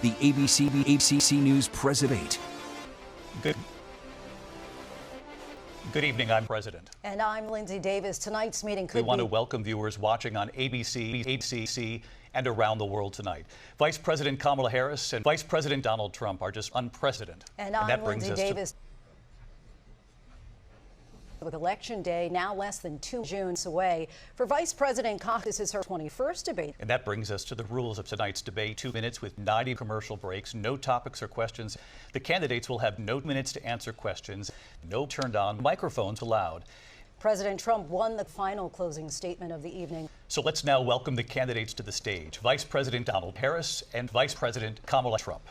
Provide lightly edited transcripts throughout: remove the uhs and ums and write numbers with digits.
the ABC News Press of 8. Good evening, I'm President. And I'm Lindsay Davis. Tonight's meeting could We want to welcome viewers watching on ABC, and around the world tonight. Vice President Kamala Harris and Vice President Donald Trump are just unprecedented. And I'm Lindsay Davis. With Election Day now less than 2 June away, for Vice President Kamala, this is her 21st debate. And that brings us to the rules of tonight's debate. 2 minutes with 90 commercial breaks, no topics or questions. The candidates will have no minutes to answer questions, no turned on microphones allowed. President Trump won the final closing statement of the evening. So let's now welcome the candidates to the stage. Vice President Donald Harris and Vice President Kamala Trump.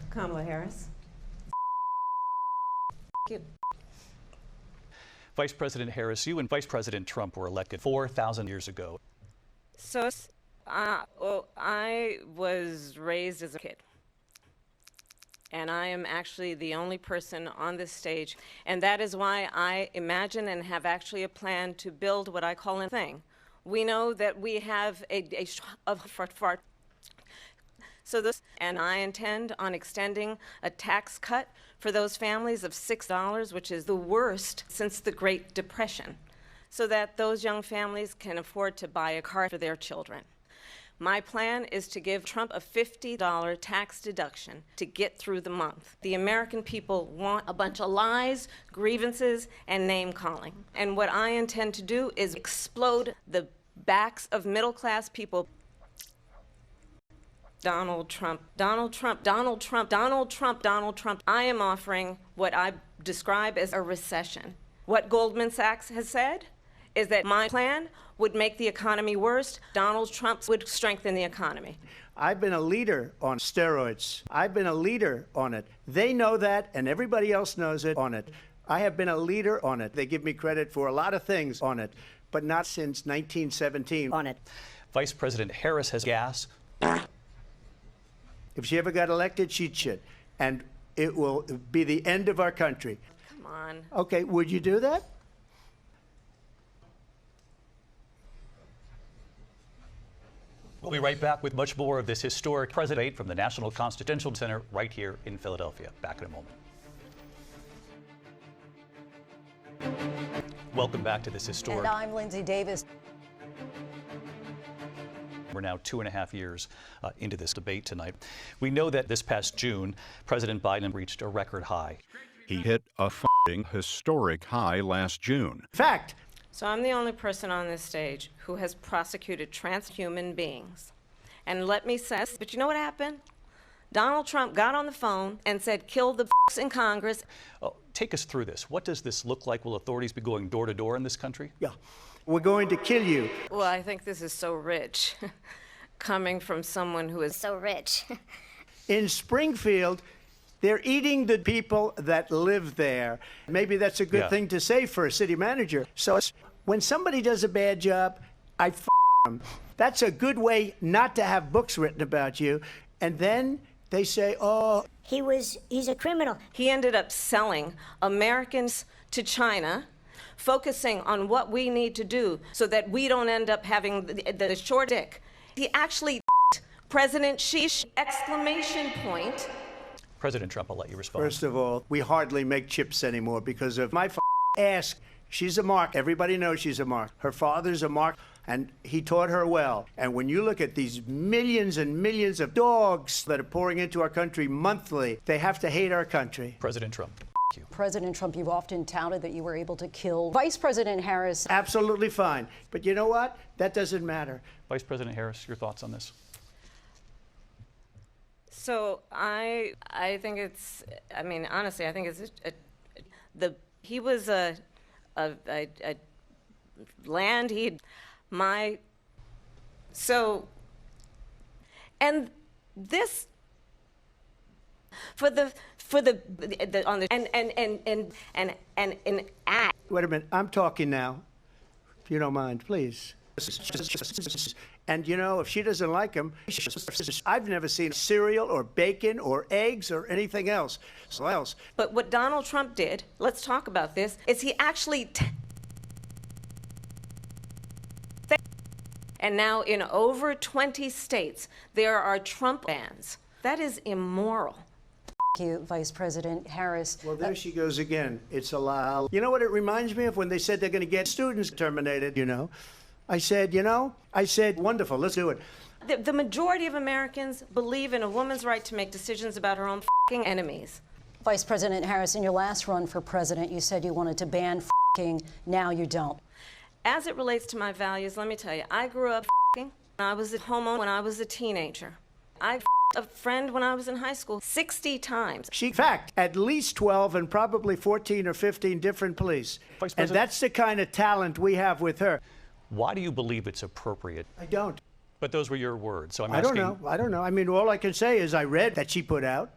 Kamala Harris. Thank you. Vice President Harris, you and Vice President Trump were elected 4,000 years ago. So, I was raised as a kid. And I am actually the only person on this stage. And that is why I imagine and have actually a plan to build what I call a thing. We know that we have and I intend on extending a tax cut for those families of $6, which is the worst since the Great Depression, so that those young families can afford to buy a car for their children. My plan is to give Trump a $50 tax deduction to get through the month. The American people want a bunch of lies, grievances, and name-calling. And what I intend to do is explode the backs of middle-class people. Donald Trump, Donald Trump, Donald Trump, Donald Trump, Donald Trump. I am offering what I describe as a recession. What Goldman Sachs has said is that my plan would make the economy worse. Donald Trump would strengthen the economy. I've been a leader on steroids. I've been a leader on it. They know that, and everybody else knows it on it. I have been a leader on it. They give me credit for a lot of things on it, but not since 1917 on it. Vice President Harris has gas. If she ever got elected, she'd shit. And it will be the end of our country. Come on. Okay, would you do that? We'll be right back with much more of this historic president from the National Constitutional Center right here in Philadelphia. Back in a moment. Welcome back to this historic. And I'm Lindsay Davis. We're now 2.5 years into this debate tonight. We know that this past June, President Biden reached a record high. He hit a historic high last June. Fact. So I'm the only person on this stage who has prosecuted transhuman beings. And let me say, but you know what happened? Donald Trump got on the phone and said, kill the in Congress. Oh, take us through this. What does this look like? Will authorities be going door to door in this country? Yeah. We're going to kill you. Well, I think this is so rich, coming from someone who is so rich. In Springfield, they're eating the people that live there. Maybe that's a good thing to say for a city manager. So when somebody does a bad job, I f them. That's a good way not to have books written about you. And then they say, oh, he's a criminal. He ended up selling Americans to China, focusing on what we need to do so that we don't end up having the short dick. He actually President Xi, exclamation point. President Trump, I'll let you respond. First of all, we hardly make chips anymore because of my ass. She's a mark. Everybody knows she's a mark. Her father's a mark, and he taught her well. And when you look at these millions and millions of dogs that are pouring into our country monthly, they have to hate our country. President Trump. President Trump, you've often touted that you were able to kill Vice President Harris. Absolutely fine. But you know what? That doesn't matter. Vice President Harris, your thoughts on this? So I think it's, I mean, honestly, I think it's he was a land, and this, Wait a minute, I'm talking now, if you don't mind, please. And you know, if she doesn't like him, I've never seen cereal or bacon or eggs or anything else. But what Donald Trump did, let's talk about this, is he actually And now in over 20 states, there are Trump bans. That is immoral. Thank you, Vice President Harris. Well, there she goes again. It's a lie. You know what it reminds me of when they said they're going to get students terminated, I said, wonderful, let's do it. The majority of Americans believe in a woman's right to make decisions about her own f***ing enemies. Vice President Harris, in your last run for president, you said you wanted to ban f***ing. Now you don't. As it relates to my values, let me tell you, I grew up f***ing. I was a homo when I was a teenager. I f***ed a friend when I was in high school 60 times. She fact at least 12 and probably 14 or 15 different police. And that's the kind of talent we have with her. Why do you believe it's appropriate? I don't. But those were your words, so I'm I asking. don't know. I mean, all I can say is I read that she put out.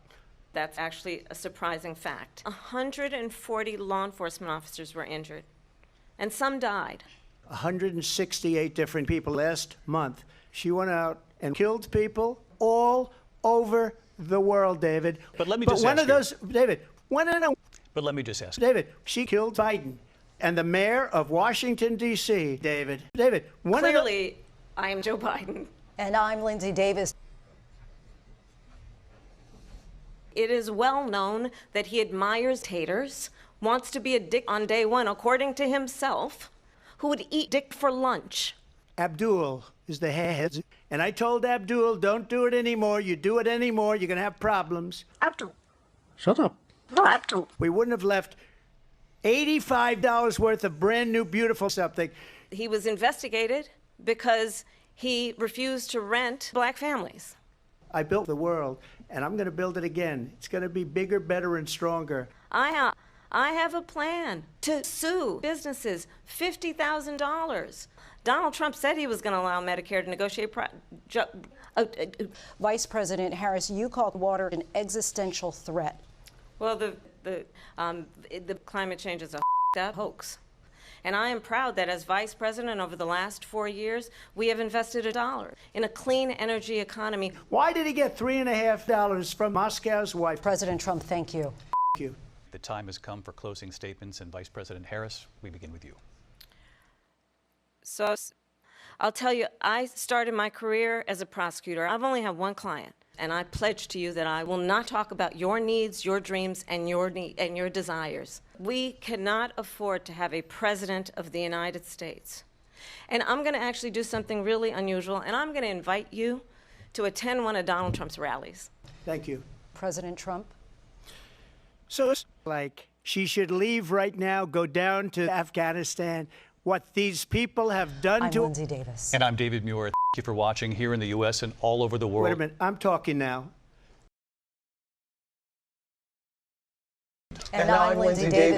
That's actually a surprising fact. 140 law enforcement officers were injured, and some died. 168 different people last month. She went out and killed people all over the world, David. But let me just ask But let me just ask. David, she killed Biden and the mayor of Washington, D.C., David. Clearly, I am Joe Biden. And I'm Lindsay Davis. It is well known that he admires taters, wants to be a dick on day one, according to himself, who would eat dick for lunch. Abdul is the head. And I told Abdul, don't do it anymore. You do it anymore, you're going to have problems. Abdul. Shut up. No, Abdul. We wouldn't have left $85 worth of brand new, beautiful something. He was investigated because he refused to rent black families. I built the world, and I'm going to build it again. It's going to be bigger, better, and stronger. I have a plan to sue businesses $50,000. Donald Trump said he was going to allow Medicare to negotiate. Vice President Harris, you called water an existential threat. Well, the climate change is a hoax. And I am proud that as vice president over the last 4 years, we have invested $1 in a clean energy economy. Why did he get $3.50 from Moscow's wife? President Trump, thank you. Thank you. The time has come for closing statements, and Vice President Harris, we begin with you. So I'll tell you, I started my career as a prosecutor. I've only had one client, and I pledge to you that I will not talk about your needs, your dreams, and your desires. We cannot afford to have a president of the United States. And I'm going to actually do something really unusual, and I'm going to invite you to attend one of Donald Trump's rallies. Thank you. President Trump? So it's like she should leave right now, go down to Afghanistan. What these people have done I'm to... Lindsay Davis. And I'm David Muir. Thank you for watching here in the U.S. and all over the world. Wait a minute. I'm talking now. And I'm Lindsay Davis.